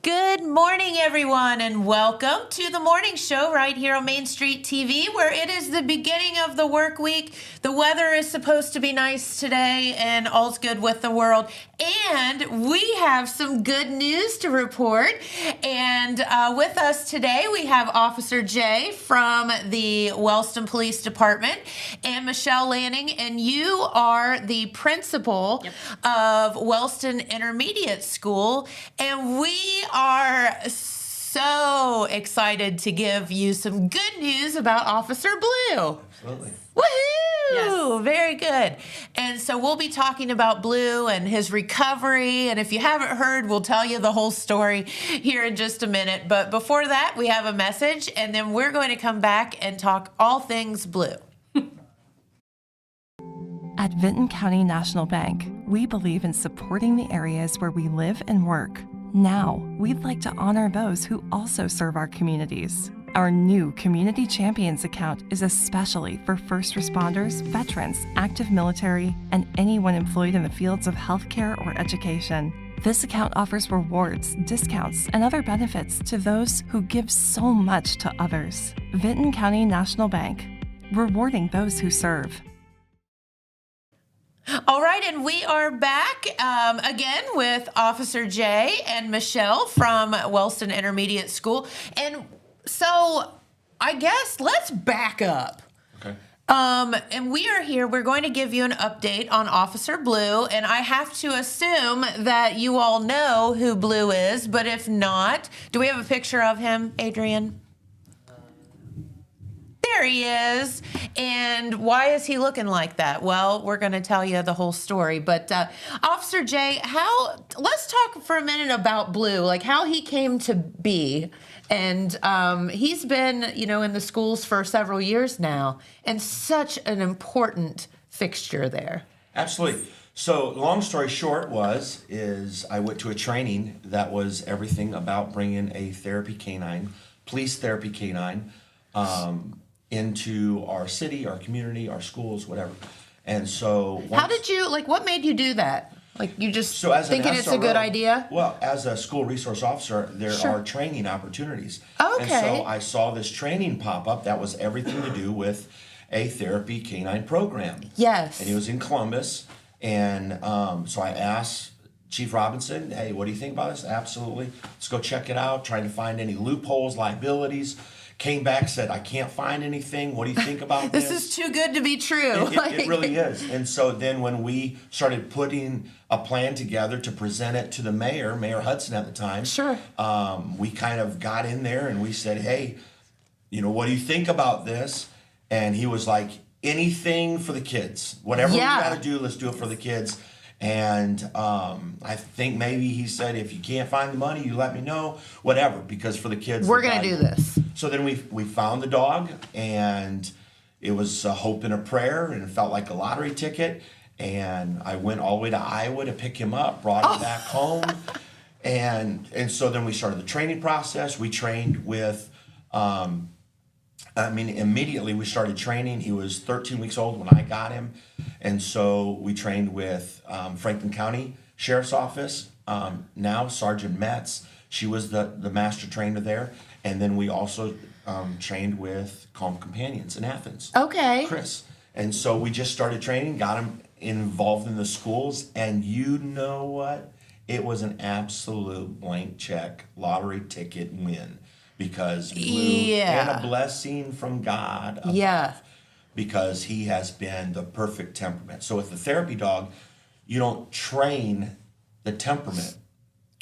Good morning, everyone, and welcome to the morning show right here on Main Street TV, where it is the beginning of the work week. The weather is supposed to be nice today, and all's good with the world. And we have some good news to report. And with us today, we have Officer Jay from the Wellston Police Department and Michelle Lanning, and you are the principal of Wellston Intermediate School. And we are so excited to give you some good news about Officer Blu. Absolutely. Woohoo! Yes. Very good. And so we'll be talking about Blu and his recovery. And if you haven't heard, we'll tell you the whole story here in just a minute. But before that, we have a message, and then we're going to come back and talk all things Blu. At Vinton County National Bank, we believe in supporting the areas where we live and work. Now, we'd like to honor those who also serve our communities. Our new Community Champions account is especially for first responders, veterans, active military, and anyone employed in the fields of healthcare or education. This account offers rewards, discounts, and other benefits to those who give so much to others. Vinton County National Bank, rewarding those who serve. All right, and we are back again with Officer Jay and Michelle from Wellston Intermediate School. And so I guess let's back up. Okay. And we are here. We're going to give you an update on Officer Blu, and I have to assume that you all know who Blu is, but if not, do we have a picture of him, Adrian? There he is. And why is he looking like that? Well, we're going to tell you the whole story. But Officer Jay, let's talk for a minute about Blu, like how he came to be. And he's been, in the schools for several years now, and such an important fixture there. Absolutely. So, long story short is I went to a training that was everything about bringing a therapy canine, police therapy canine, into our city, our community, our schools, whatever. And so, what made you do that? Like, you just as thinking it's a good idea? Well, as a school resource officer, there Sure. are training opportunities. Okay. And so I saw this training pop up that was everything to do with a therapy canine program. Yes. And it was in Columbus. And so I asked Chief Robinson, hey, what do you think about this? Absolutely. Let's go check it out. Trying to find any loopholes, liabilities. Came back, said, I can't find anything. What do you think about this? This is too good to be true. It really is. And so then when we started putting a plan together to present it to the Mayor Hudson at the time, Sure. We kind of got in there and we said, hey, what do you think about this? And he was like, anything for the kids. Whatever we got to do, let's do it for the kids. And I think maybe he said, if you can't find the money, you let me know, whatever, because for the kids. We're going to do this. So then we found the dog, and it was a hope and a prayer, and it felt like a lottery ticket. And I went all the way to Iowa to pick him up, brought him back home. And so then we started the training process. We trained with, immediately we started training. He was 13 weeks old when I got him. And so we trained with Franklin County Sheriff's Office, now Sergeant Metz. She was the master trainer there. And then we also trained with Calm Companions in Athens. Okay. Chris. And so we just started training, got him involved in the schools. And you know what? It was an absolute blank check, lottery ticket win. Because Blu, and a blessing from God above, because he has been the perfect temperament. So with the therapy dog, you don't train the temperament.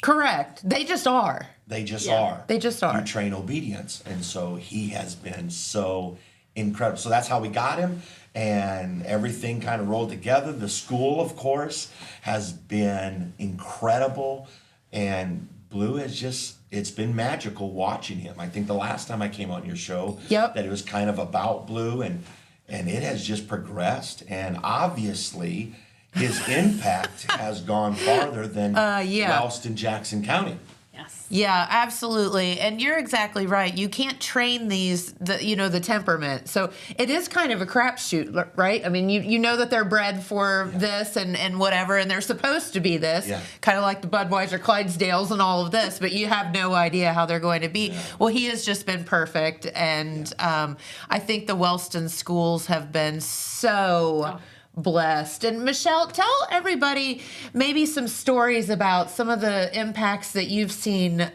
Correct. They just are. They just are. They just are. You train obedience. And so he has been so incredible. So that's how we got him. And everything kind of rolled together. The school, of course, has been incredible. And Blu has it's been magical watching him. I think the last time I came on your show, that it was kind of about Blu, and it has just progressed. And obviously, his impact has gone farther than Wellston, Jackson County. Yes. Yeah, absolutely. And you're exactly right. You can't train the temperament. So it is kind of a crapshoot, right? I mean, you know that they're bred for this and whatever, and they're supposed to be this, kind of like the Budweiser Clydesdales and all of this, but you have no idea how they're going to be. Yeah. Well, he has just been perfect. And I think the Wellston schools have been so blessed. And Michelle, tell everybody maybe some stories about some of the impacts that you've seen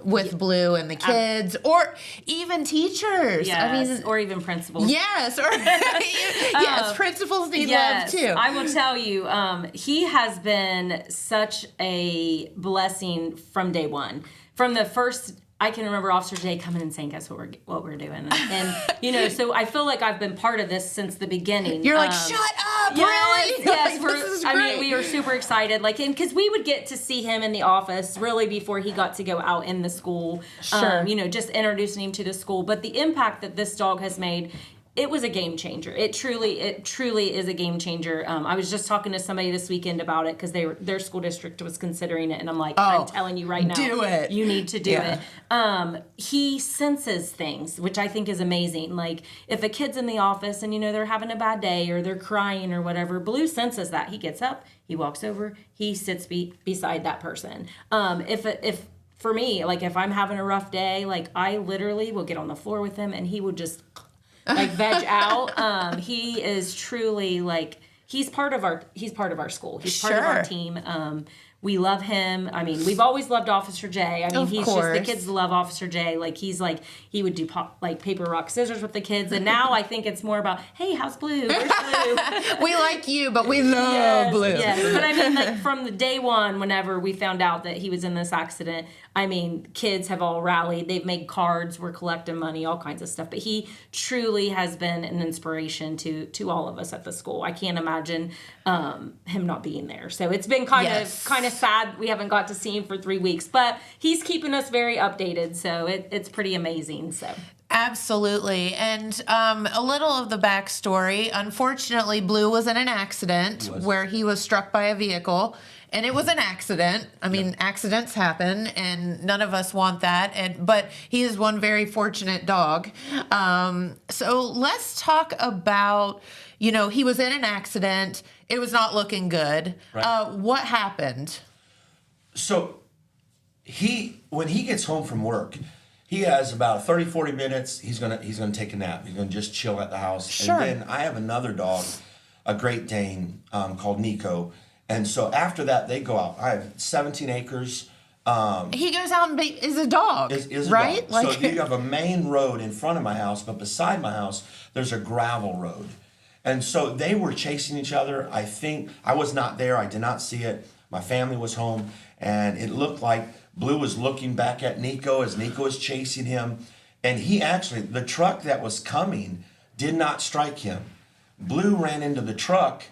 with Blue and the kids, or even teachers. Yes, or even principals. Yes, or yes, principals need love too. I will tell you, he has been such a blessing from day one. From the first, I can remember Officer J coming and saying, "Guess what we're doing?" And so I feel like I've been part of this since the beginning. You're like, shut up, yes, really? Yes, this is great. we were super excited, because we would get to see him in the office really before he got to go out in the school. Sure. Just introducing him to the school. But the impact that this dog has made, it was a game changer. It truly is a game changer. I was just talking to somebody this weekend about it because their school district was considering it, and I'm like, I'm telling you right now, do it. You need to do it. He senses things, which I think is amazing. Like if a kid's in the office and they're having a bad day or they're crying or whatever, Blue senses that. He gets up, he walks over, he sits beside that person. If for me, if I'm having a rough day, I literally will get on the floor with him and he will just veg out. He is truly he's part of our school. He's part of our team. We love him. I mean, we've always loved Officer J. I mean, he's just, the kids love Officer J. He would do paper, rock, scissors with the kids. And now I think it's more about, hey, how's Blue? Where's Blue? We like you, but we love Blue. Yes. But I mean, from the day one, whenever we found out that he was in this accident, I mean, kids have all rallied. They've made cards. We're collecting money, all kinds of stuff. But he truly has been an inspiration to all of us at the school. I can't imagine him not being there. So it's been kind of sad we haven't got to see him for 3 weeks. But he's keeping us very updated. So it's pretty amazing. So. Absolutely. And a little of the backstory. Unfortunately, Blue was in an accident where he was struck by a vehicle. And it was an accident. I mean, accidents happen, and none of us want that. But he is one very fortunate dog. So let's talk about, he was in an accident. It was not looking good. Right. What happened? So when he gets home from work, he has about 30, 40 minutes. He's gonna take a nap. He's gonna just chill at the house. Sure. And then I have another dog, a Great Dane called Nico. And so after that, they go out. I have 17 acres. He goes out and is a dog, is a right? Dog. So you have a main road in front of my house, but beside my house, there's a gravel road. And so they were chasing each other. I think I was not there. I did not see it. My family was home, and it looked like Blue was looking back at Nico as Nico was chasing him. And the truck that was coming did not strike him. Blue ran into the truck.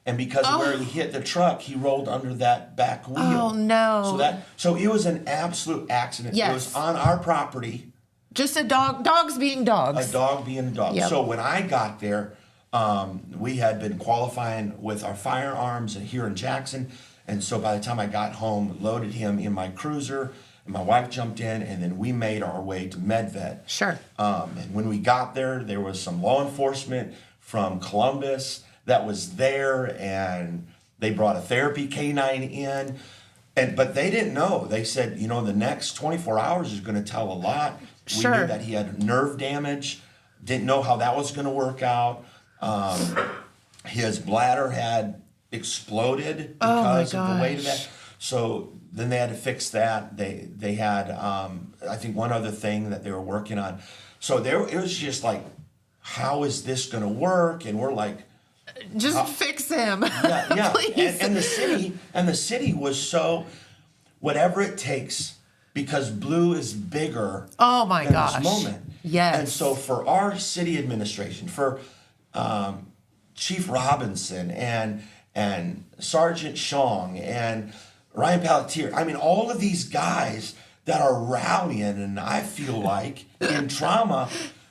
And because of where he hit the truck, he rolled under that back wheel. Oh, no. So it was an absolute accident. Yes. It was on our property. Just a dog, dogs being dogs. A dog being a dog. Yep. So when I got there, we had been qualifying with our firearms here in Jackson. And so by the time I got home, loaded him in my cruiser, and my wife jumped in, and then we made our way to MedVet. Sure. And when we got there was some law enforcement from Columbus that was there, and they brought a therapy canine in, but they didn't know. They said, the next 24 hours is going to tell a lot. Sure. We knew that he had nerve damage, didn't know how that was going to work out. His bladder had exploded because of the weight of that. So then they had to fix that. They had, I think, one other thing that they were working on. So it was just like, how is this going to work? And we're like, just fix him. Yeah. Please. And the city was so whatever it takes, because Blue is bigger. Oh my gosh. This moment. Yes. And so for our city administration, for Chief Robinson and Sergeant Shong and Ryan Pelletier, I mean, all of these guys that are rallying, and I feel like in trauma,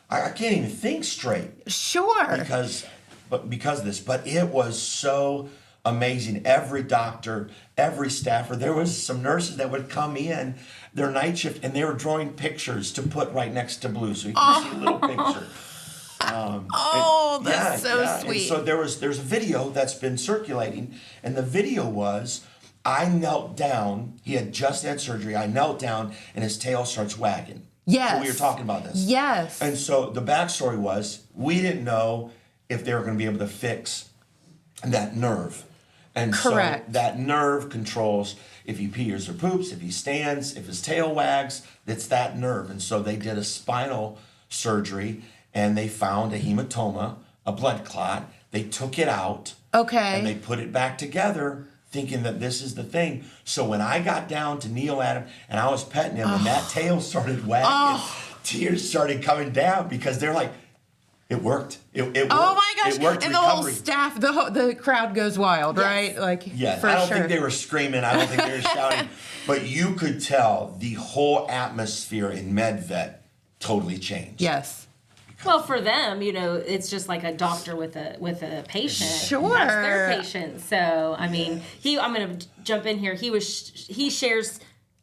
I can't even think straight. Sure. Because of this, but it was so amazing. Every doctor, every staffer, there was some nurses that would come in their night shift and they were drawing pictures to put right next to Blue so you can see a little picture. That's so sweet. And so there's a video that's been circulating, and the video was, I knelt down, he had just had surgery, I knelt down and his tail starts wagging. Yes. So we were talking about this. Yes. And so the backstory was, we didn't know if they were going to be able to fix that nerve. And Correct. so that nerve controls if he pees or poops, if he stands, if his tail wags, it's that nerve. And so they did a spinal surgery, and they found a hematoma, a blood clot. They took it out. Okay. And they put it back together, thinking that this is the thing. So when I got down to kneel at him and I was petting him and that tail started wagging, tears started coming down because they're like, it worked. It worked. Oh my gosh! It worked. And the whole staff, the crowd goes wild, right? Like, yes. For I don't sure. think they were screaming. I don't think they were shouting. But you could tell the whole atmosphere in MedVet totally changed. Yes. Well, for them, it's just like a doctor with a patient. Sure. That's their patient. So, I mean, I'm going to jump in here. He shares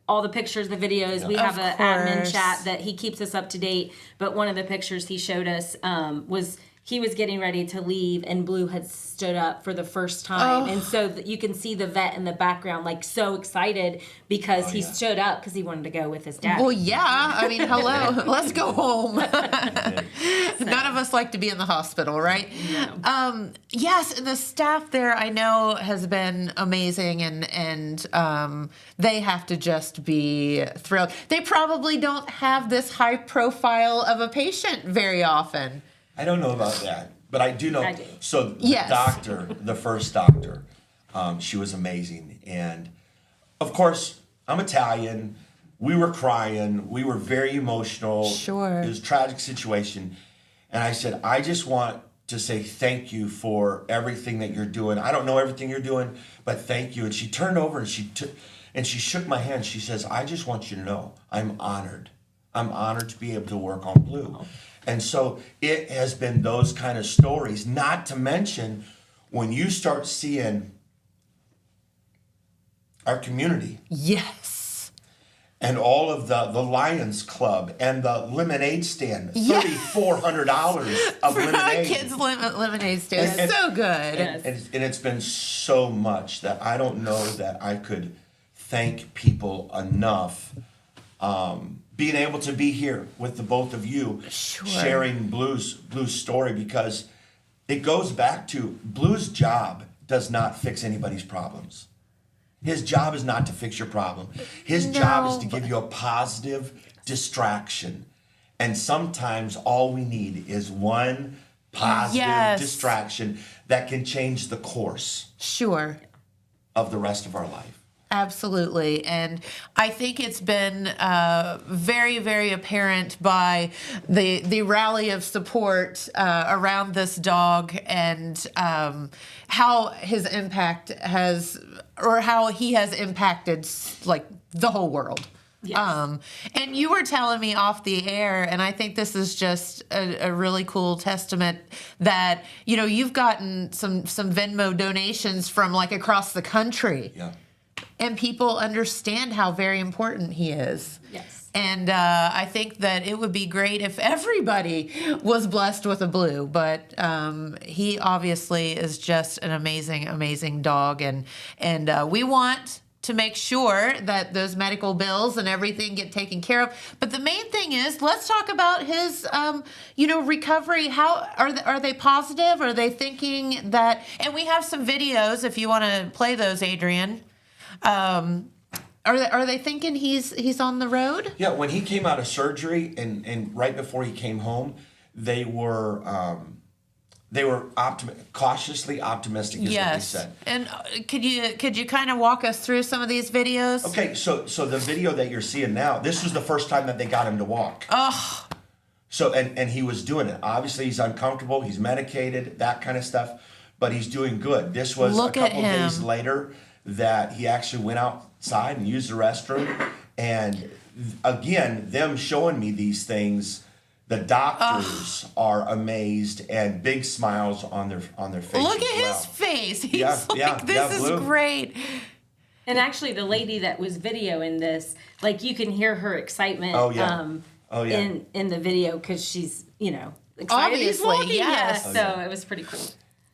all the pictures, the videos. We have an admin chat that he keeps us up to date. But one of the pictures he showed us was he was getting ready to leave, and Blue had stood up for the first time. And so you can see the vet in the background, like, so excited because he stood up because he wanted to go with his dad. Well, yeah. I mean, hello. Let's go home. None of us like to be in the hospital, right? No. Yes, and the staff there I know has been amazing, and they have to just be thrilled. They probably don't have this high profile of a patient very often. I don't know about that, but I do know. I do. So the Yes. doctor, the first doctor, she was amazing. And of course, I'm Italian. We were crying. We were very emotional. Sure. It was a tragic situation. And I said, I just want to say thank you for everything that you're doing. I don't know everything you're doing, but thank you. And she turned over and she shook my hand. She says, I just want you to know I'm honored. I'm honored to be able to work on Blue. And so it has been those kind of stories, not to mention when you start seeing our community. Yes. And all of the Lions Club and the lemonade stand, $3,400 of For lemonade. kids' lemonade stand. It's so good. Yes. And it's been so much that I don't know that I could thank people enough. Being able to be here with the both of you, sharing Blue's story, because it goes back to Blue's job does not fix anybody's problems. His job is not to fix your problem. His job is to give you a positive distraction. And sometimes all we need is one positive distraction that can change the course of the rest of our life. Absolutely. And I think it's been very, very apparent by the rally of support around this dog, and how his impact has, or how he has impacted like the whole world. Yes. And you were telling me off the air, and I think this is just a really cool testament that, you've gotten some Venmo donations from like across the country. Yeah. And people understand how very important he is. Yes. And I think that it would be great if everybody was blessed with a Blue. But he obviously is just an amazing, amazing dog. And we want to make sure that those medical bills and everything get taken care of. But the main thing is, let's talk about his, recovery. How are they positive? Are they thinking that? And we have some videos if you want to play those, Adrian. Are they thinking he's on the road? Yeah, when he came out of surgery and right before he came home, they were cautiously optimistic is what they said. And could you kind of walk us through some of these videos? Okay, so the video that you're seeing now, this was the first time that they got him to walk. Oh. So and he was doing it. Obviously he's uncomfortable, he's medicated, that kind of stuff, but he's doing good. This was a couple days later that he actually went outside and used the restroom. And again, them showing me these things The doctors are amazed and big smiles on their faces. Look at as well. his face. He's Yeah, this Blue. is great. And actually, the lady that was videoing this, like you can hear her excitement. Oh, yeah. In the video because she's excited. He's Obviously, walking, yes. yeah. So it was pretty cool.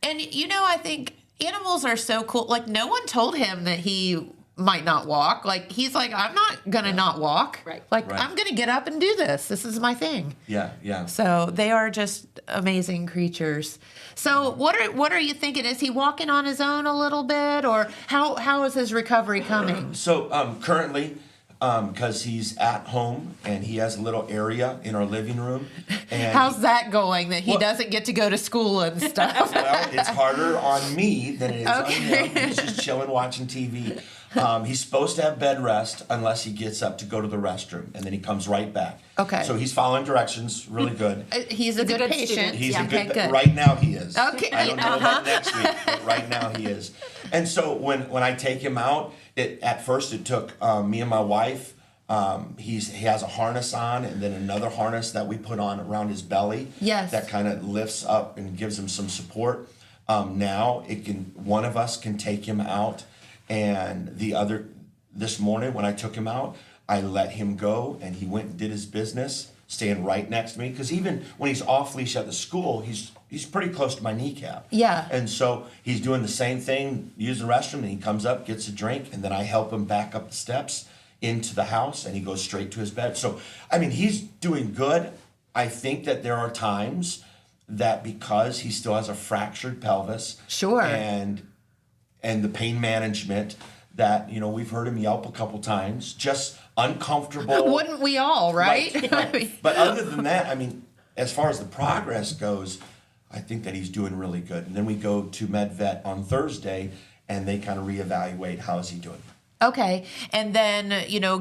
And I think animals are so cool. Like, no one told him that he might not walk. Like, he's like, I'm not gonna not walk. Right. Like, Right. I'm gonna get up and do this. This is my thing. Yeah. So they are just amazing creatures. So what are you thinking? Is he walking on his own a little bit, or how is his recovery coming? So currently, because he's at home and he has a little area in our living room. And How's that going? That he Well- doesn't get to go to school and stuff. Well, it's harder on me than it is on Okay. him. He's just chilling, watching TV. He's supposed to have bed rest unless he gets up to go to the restroom, and then he comes right back. Okay. So he's following directions, really good. He's a good good patient. student. He's Yeah, a good, okay, good. right now he is. Okay, I don't know about next week, but right now he is. And so when I take him out, at first it took me and my wife. He has a harness on, and then another harness that we put on around his belly. Yes. That kind of lifts up and gives him some support. Now one of us can take him out, and the other. This morning when I took him out, I let him go, and he went and did his business, staying right next to me. Because even when he's off leash at the school, he's pretty close to my kneecap. Yeah. And so he's doing the same thing, use the restroom, and he comes up, gets a drink, and then I help him back up the steps into the house, and he goes straight to his bed. So, I mean, he's doing good. I think that there are times that because he still has a fractured pelvis, Sure. and the pain management, that we've heard him yelp a couple times, just uncomfortable. Wouldn't we all, right? I mean, But other than that, I mean, as far as the progress goes, I think that he's doing really good. And then we go to MedVet on Thursday, and they kind of reevaluate how is he doing. okay. And then,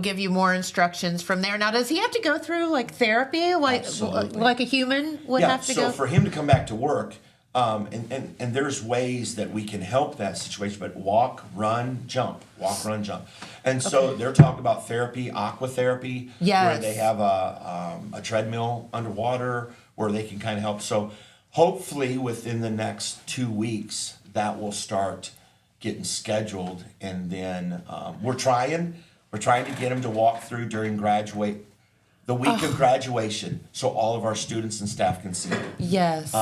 give you more instructions from there. Now, does he have to go through like therapy Absolutely. like a human would Yeah, have to so go? for him to come back to work, and there's ways that we can help that situation, but walk, run, jump. And so they're talking about therapy, aqua therapy, where Yes. they have a treadmill underwater where they can kind of help. So hopefully within the next 2 weeks, that will start getting scheduled. And then we're trying to get him to walk through during the week of graduation, so all of our students and staff can see it. Yes.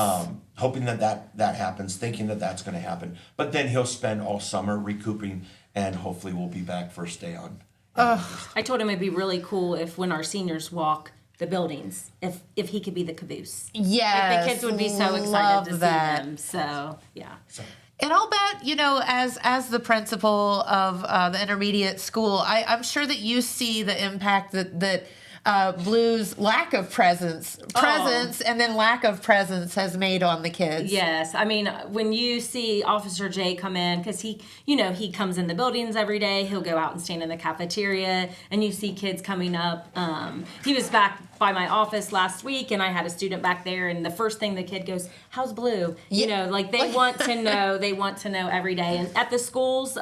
Hoping that happens, thinking that that's going to happen. But then he'll spend all summer recouping, and hopefully we'll be back first day on. I told him it'd be really cool if when our seniors walk the buildings, if he could be the caboose. Yes. Like the kids would be so excited love to that. see them. So yeah. And I'll bet, as the principal of the intermediate school, I'm sure that you see the impact that Blue's lack of presence, and then lack of presence has made on the kids. Yes, I mean, when you see Officer J come in, because he comes in the buildings every day, he'll go out and stand in the cafeteria, and you see kids coming up. He was back by my office last week, and I had a student back there, and the first thing the kid goes, "How's Blue?" They want to know. They want to know every day. And at the schools,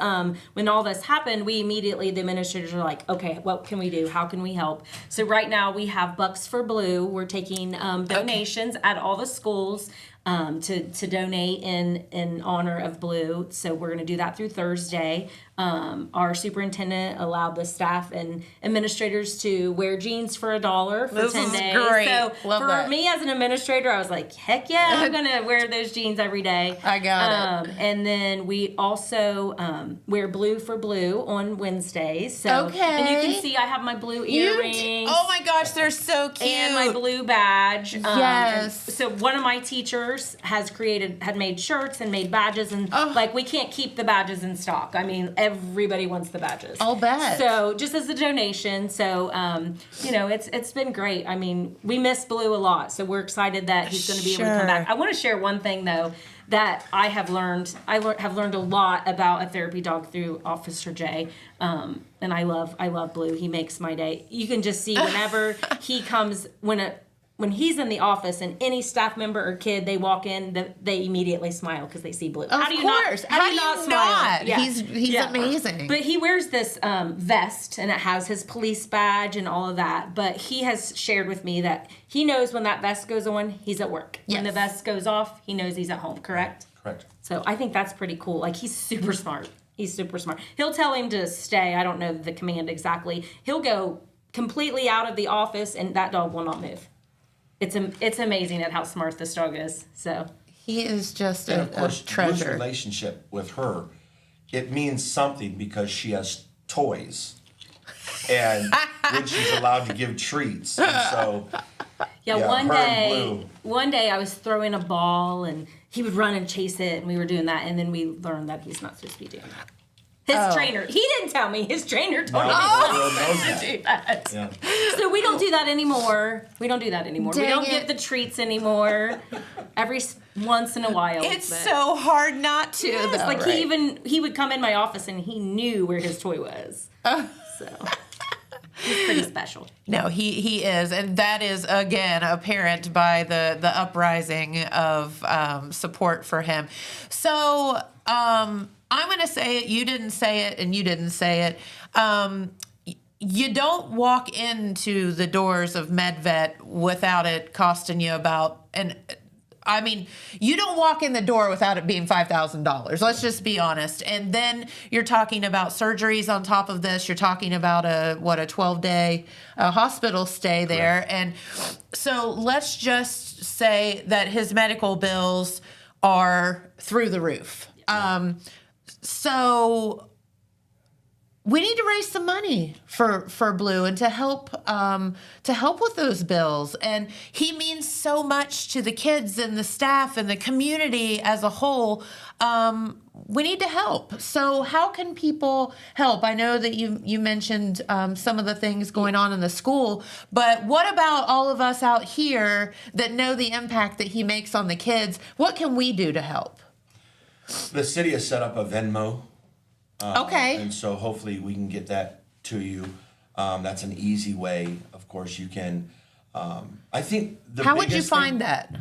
when all this happened, the administrators are like, "Okay, what can we do? How can we help?" So right now we have Bucks for Blue. We're taking donations at all the schools to donate in honor of Blue. So we're going to do that through Thursday. Our superintendent allowed the staff and administrators to wear jeans for $1 for This 10 is days. great. So Love for that. me as an administrator, I was like, heck yeah, I'm going to wear those jeans every day. I got it. And then we also wear Blue for Blue on Wednesdays. So, Okay. And you can see I have my blue earrings. Oh my gosh, they're so cute. And my blue badge. Yes. And so one of my teachers had made shirts and made badges, and we can't keep the badges in stock. I mean, everybody wants the badges. I'll bet. So just as a donation. So it's been great. I mean, we miss Blue a lot, so we're excited that he's going to be able to come back. I want to share one thing though that I have learned. I have learned a lot about a therapy dog through Officer J. And I love Blue. He makes my day. You can just see whenever he comes when when he's in the office and any staff member or kid, they walk in, they immediately smile because they see Blue. Of course. How do you not? Smile? Yeah. He's amazing. But he wears this vest, and it has his police badge and all of that. But he has shared with me that he knows when that vest goes on, he's at work. Yes. When the vest goes off, he knows he's at home, correct? Correct. So I think that's pretty cool. Like, he's super smart. He's super smart. He'll tell him to stay. I don't know the command exactly. He'll go completely out of the office, and that dog will not move. It's amazing at how smart this dog is. So he is just And of course, a treasure. Blue's relationship with her, it means something because she has toys. And when she's allowed to give treats. And so, one day I was throwing a ball, and he would run and chase it, and we were doing that, and then we learned that he's not supposed to be doing that. His trainer, he didn't tell me. His trainer told me to do that. Yeah. So we don't do that anymore. We don't Dang give the treats anymore. Every once in a while. It's so hard not to. Yes, though, like right? he would come in my office and he knew where his toy was. So he's pretty special. No, he is, and that is again apparent by the uprising of support for him. So I'm going to say it. You didn't say it, and you didn't say it. You don't walk into the doors of MedVet without it costing you about you don't walk in the door without it being $5,000. Let's just be honest. And then you're talking about surgeries on top of this. You're talking about a 12-day hospital stay there. Correct. And so let's just say that his medical bills are through the roof. So we need to raise some money for Blue and to help with those bills. And he means so much to the kids and the staff and the community as a whole. We need to help. So how can people help? I know that you mentioned some of the things going on in the school, but what about all of us out here that know the impact that he makes on the kids? What can we do to help? The city has set up a Venmo. Okay. And so hopefully we can get that to you. That's an easy way. Of course, you can. I think the How would you biggest find thing- that?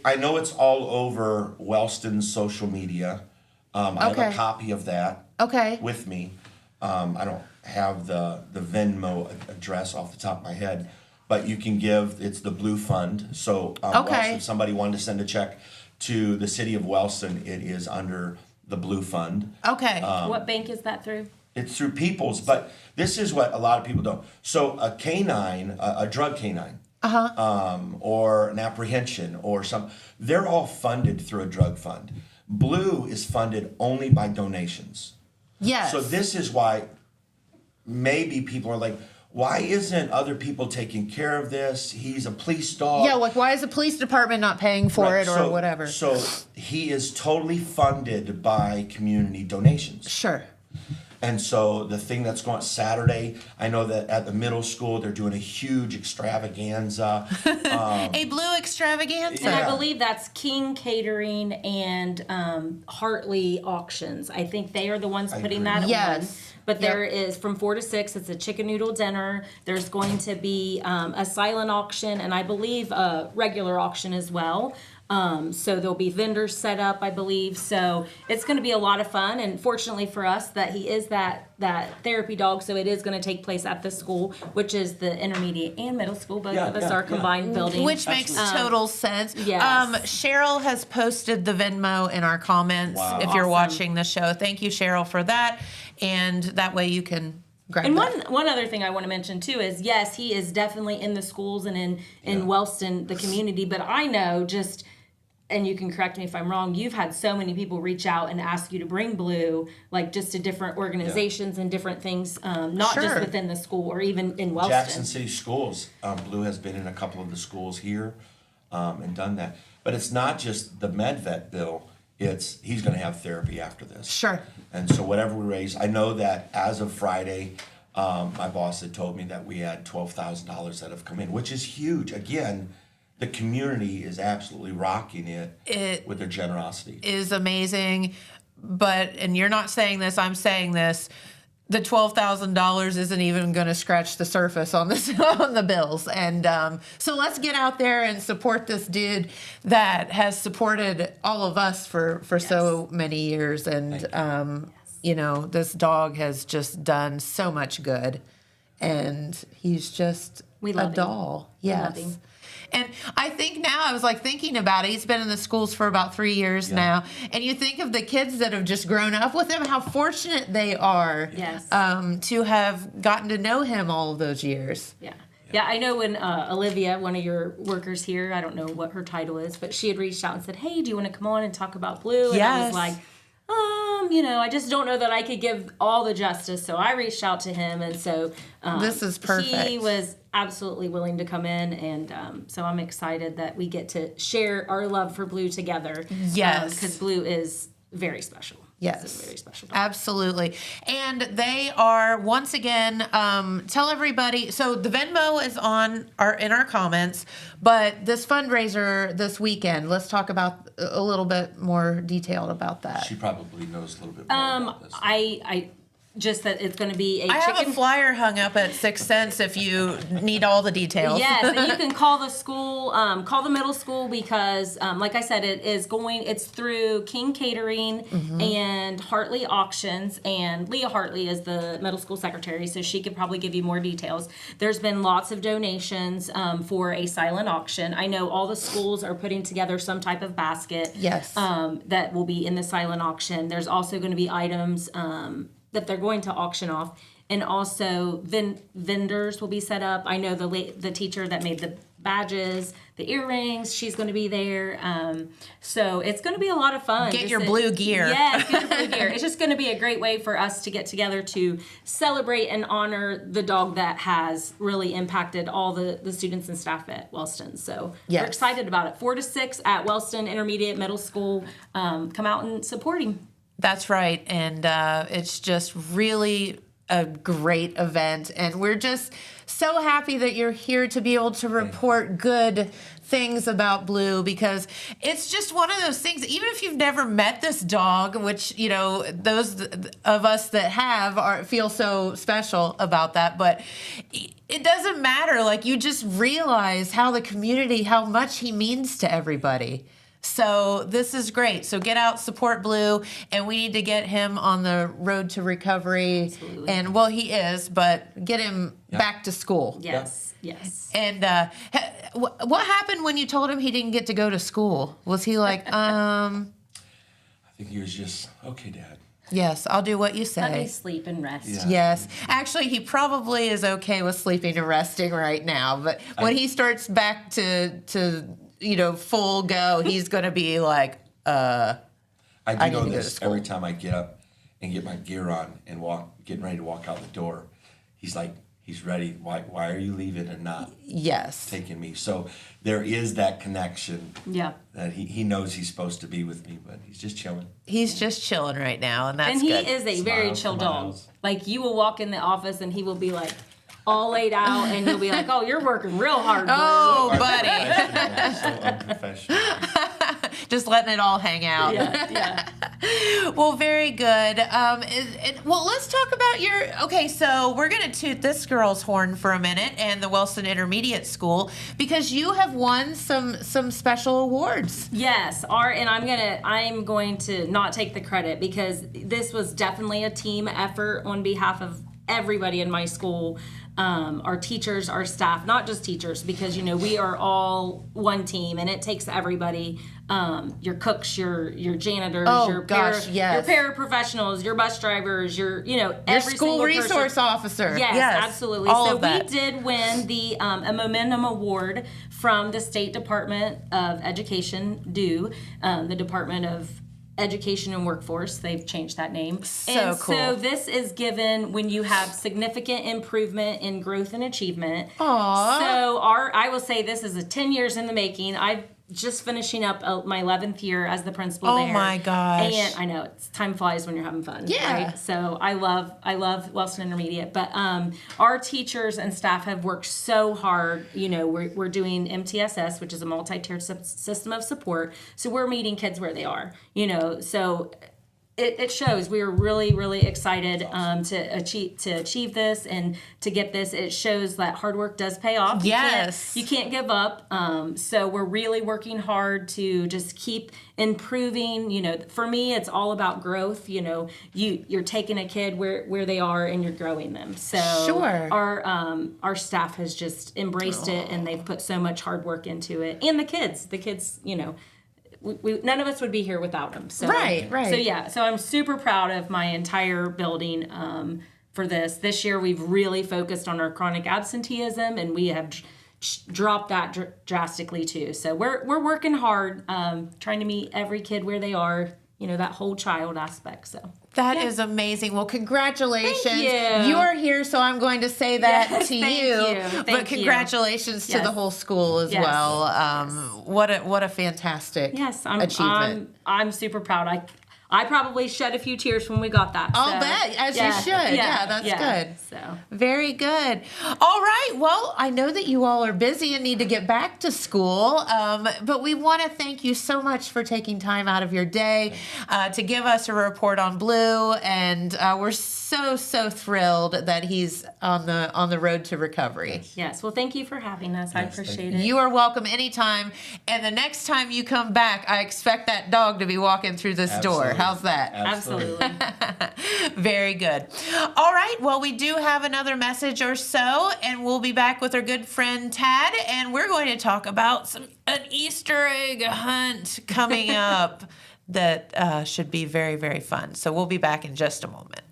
I know it's all over Wellston's social media. I have Okay. a copy of that Okay. with me. I don't have the Venmo address off the top of my head, but you can give. It's the Blue Fund. So Okay. if somebody wanted to send a check to the city of Wellston, it is under the Blue Fund. Okay. What bank is that through? It's through People's, but this is what a lot of people don't. So a canine, a drug canine, or an apprehension, or they're all funded through a drug fund. Blue is funded only by donations. Yes. So this is why maybe people are like, why isn't other people taking care of this? He's a police dog. Yeah, like why is the police department not paying for Right, it or so- whatever? So he is totally funded by community donations. Sure. And so the thing that's going on Saturday, I know that at the middle school, they're doing a huge extravaganza. A Blue extravaganza. And I Yeah. believe that's King Catering and Hartley Auctions. I think they are the ones putting that Yes. on. But there is from 4 to 6. It's a chicken noodle dinner. There's going to be a silent auction, and I believe a regular auction as well. So there'll be vendors set up, I believe. So it's going to be a lot of fun. And fortunately for us, that he is that therapy dog. So it is going to take place at the school, which is the intermediate and middle school. Both of us are combined building. Which makes total sense. yes. Cheryl has posted the Venmo in our comments Wow. if you're Awesome. watching the show. Thank you, Cheryl, for that. And that way you can grab And that. one other thing I want to mention too is, yes, he is definitely in the schools and in Wellston, the community. But I know just, and you can correct me if I'm wrong, you've had so many people reach out and ask you to bring Blue, like just to different organizations and different things, not Sure. just within the school or even in Wellston. Jackson City Schools, Blue has been in a couple of the schools here and done that. But it's not just the MedVet bill. He's going to have therapy after this. Sure. And so whatever we raise, I know that as of Friday, my boss had told me that we had $12,000 that have come in, which is huge. Again, the community is absolutely rocking it with their generosity. Is amazing. But, and you're not saying this, I'm saying this, the $12,000 isn't even going to scratch the surface on this on the bills. And so let's get out there and support this dude that has supported all of us for so many years. And you know, this dog has just done so much good, and he's just a doll. Yes. We love him. And I think now, I was like thinking about it, he's been in the schools for about 3 years now. And you think of the kids that have just grown up with him, how fortunate they are to have gotten to know him all of those years. Yeah, I know when Olivia, one of your workers here, I don't know what her title is, but she had reached out and said, hey, do you want to come on and talk about Blue? And I was like, you know, I just don't know that I could give all the justice. So I reached out to him, and so this is perfect. He was absolutely willing to come in, and so I'm excited that we get to share our love for Blue together. Yes, because Blue is very special. Yes, it's a very special dog. Absolutely. And they are, once again, tell everybody, so the Venmo is in our comments, but this fundraiser this weekend, let's talk about a little bit more detailed about that. She probably knows a little bit more about this. I just that it's going to be I have a flyer hung up at 6 cents if you need all the details. Yes, and you can call the school, call the middle school, because, like I said, it's through King Catering and Hartley Auctions, and Leah Hartley is the middle school secretary, so she could probably give you more details. There's been lots of donations for a silent auction. I know all the schools are putting together some type of basket that will be in the silent auction. There's also going to be items that they're going to auction off, and also vendors will be set up. I know the teacher that made the badges, the earrings, she's going to be there. So it's going to be a lot of fun. Get your blue gear. Yes, get your blue gear. It's just going to be a great way for us to get together to celebrate and honor the dog that has really impacted all the students and staff at Wellston. So we're excited about it. 4 to 6 at Wellston Intermediate Middle School. Come out and support him. That's right. And it's just really a great event. And we're just so happy that you're here to be able to report good things about Blue, because it's just one of those things, even if you've never met this dog, which, you know, those of us that have feel so special about that, but it doesn't matter. Like, you just realize how the community, how much he means to everybody. So this is great. So get out, support Blue, and we need to get him on the road to recovery. Absolutely. And, well, he is, but get him back to school. Yes. And what happened when you told him he didn't get to go to school? Was he like, I think he was just, okay, Dad. Yes, I'll do what you say. Let me sleep and rest. Yeah. Yes. Actually, he probably is okay with sleeping and resting right now. But when he starts back to you know, full go, he's going to be like, I do need know to go to this. school. Every time I get up and get my gear on and getting ready to walk out the door, he's like, he's ready. Why are you leaving and not taking me? So there is that connection. Yeah. That he knows he's supposed to be with me, but he's just chilling. He's just chilling right now, and that's good. good. And he is a very chill dog. Like, you will walk in the office and he will be like all laid out, and you'll be like, oh, you're working real hard. Oh, So buddy. So unprofessional. Just letting it all hang out. Yeah. Well, very good. Well, let's talk about okay, so we're going to toot this girl's horn for a minute, and the Wellston Intermediate School, because you have won some special awards. Yes, and I'm going to not take the credit, because this was definitely a team effort on behalf of everybody in my school. Our teachers, our staff, not just teachers, because, you know, we are all one team, and it takes everybody. Your cooks, your janitors, your paraprofessionals, your bus drivers, your every school single resource person. Officer. Yes, absolutely. All so of that. We did win a Momentum Award from the State Department of Education, the Department of Education and Workforce. They've changed that name. So cool. So this is given when you have significant improvement in growth and achievement. Aww. So I will say this is 10 years in the making. I've just finishing up my 11th year as the principal there. Oh my gosh. And I know time flies when you're having fun. Yeah. Right? So I love Wellston Intermediate, but our teachers and staff have worked so hard. You know, we're doing MTSS, which is a multi-tiered system of support. So we're meeting kids where they are, you know, so it shows. We were really, really excited to achieve this and to get this. It shows that hard work does pay off. Yes. You can't give up. So we're really working hard to just keep improving. You know, for me, it's all about growth. You know, you're taking a kid where they are and you're growing them. So Sure. our staff has just embraced it, and they've put so much hard work into it. And the kids, you know, none of us would be here without them. So, Right. So yeah, so I'm super proud of my entire building for this. This year we've really focused on our chronic absenteeism, and we have dropped that drastically too. So we're working hard, trying to meet every kid where they are. You know, that whole child aspect. So That is amazing. Well, congratulations. Thank you. You are here, so I'm going to say that to thank you. you. But Thank congratulations to Yes. the whole school as Yes. well. What a fantastic achievement. I'm super proud. I probably shed a few tears when we got that. I'll bet, as you should. Yeah, that's good. So Very good. All right. Well, I know that you all are busy and need to get back to school, but we want to thank you so much for taking time out of your day to give us a report on Blue, and we're so thrilled that he's on the road to recovery. yes. Well, thank you for having us. I appreciate it. You are welcome anytime. And the next time you come back, I expect that dog to be walking through this door. How's that? Absolutely. Very good. All right. Well, we do have another message or so, and we'll be back with our good friend Tad, and we're going to talk about an Easter egg hunt coming up that should be very, very fun. So we'll be back in just a moment.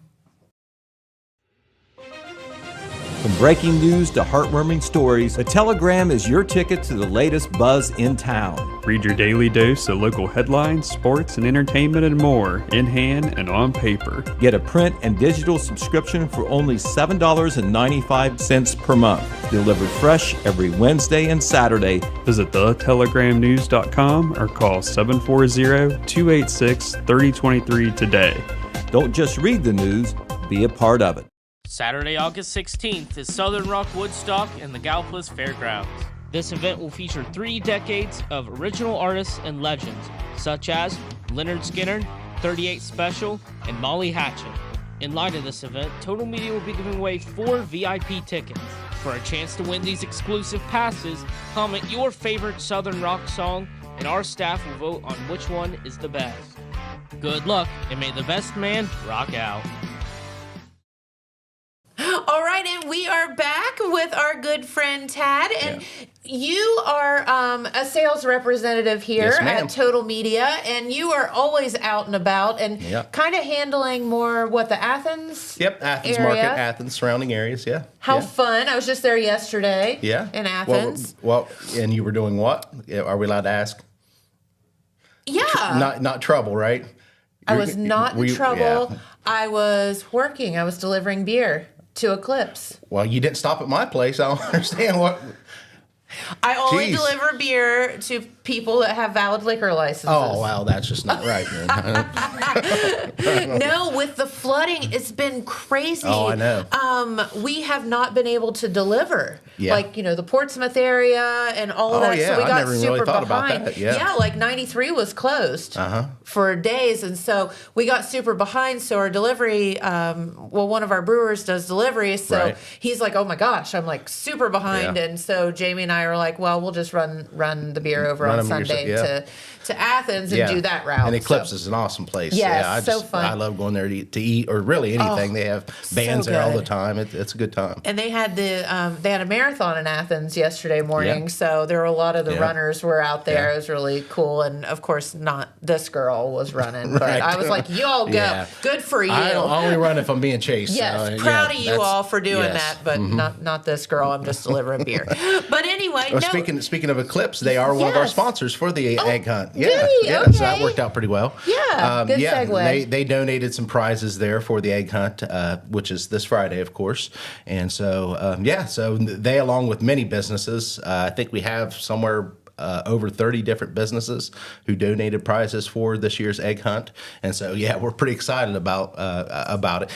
From breaking news to heartwarming stories, a telegram is your ticket to the latest buzz in town. Read your daily dose of local headlines, sports, and entertainment and more, in hand and on paper. Get a print and digital subscription for only $7.95 per month. Delivered fresh every Wednesday and Saturday. Visit thetelegramnews.com or call 740-286-3023 today. Don't just read the news, be a part of it. Saturday, August 16th is Southern Rock Woodstock in the Gallipolis Fairgrounds. This event will feature 3 decades of original artists and legends, such as Leonard Skinner, 38 Special, and Molly Hatchet. In light of this event, Total Media will be giving away 4 VIP tickets. For a chance to win these exclusive passes, comment your favorite Southern Rock song, and our staff will vote on which one is the best. Good luck, and may the best man rock out. All right, and we are back with our good friend Tad, and you are a sales representative here Yes, ma'am. at Total Media, and you are always out and about and kind of handling more the Athens Athens area? Market, Athens, surrounding areas, How fun. I was just there yesterday in Athens. Well, and you were doing what? Are we allowed to ask? Yeah. Not trouble, right? I was not in trouble. Yeah. I was working. I was delivering beer to Eclipse. Well, you didn't stop at my place. I don't understand what... I only Jeez. deliver beer to people that have valid liquor licenses. Oh, wow, that's just not right, man. No, with the flooding, it's been crazy. Oh, I know. We have not been able to deliver. Yeah. Like, the Portsmouth area and all of that. yeah, So we I got never even super really thought about behind. that, yeah. Like 93 was closed for days. And so we got super behind. So our delivery, one of our brewers does delivery. So he's like, oh my gosh, I'm like super behind. Yeah. And so Jamie and I are like, well, we'll just run the beer over on Sunday to Athens and do that route. And Eclipse is an awesome place. Yes, so fun. I love going there to eat or really anything. They have bands there all the good. time. It's a good time. And they had they had a marathon in Athens yesterday morning, so there were a lot of the runners were out there. Yeah. It was really cool, and of course, not this girl was running, but Right. I was like, "Y'all go, Yeah. good for you." I only run if I'm being chased. Yes, so, proud of you that's- all for doing yes. that, but not this girl. I'm just delivering beer. But anyway, Well, no. speaking of Eclipse, they are one of our Yes. sponsors for the egg hunt. did he? Yeah, Okay. so that worked out pretty well. Yeah, good segue. They donated some prizes there for the egg hunt, which is this Friday, of course. And so, so they, along with many businesses, I think we have somewhere over 30 different businesses who donated prizes for this year's egg hunt. And so, we're pretty excited about it.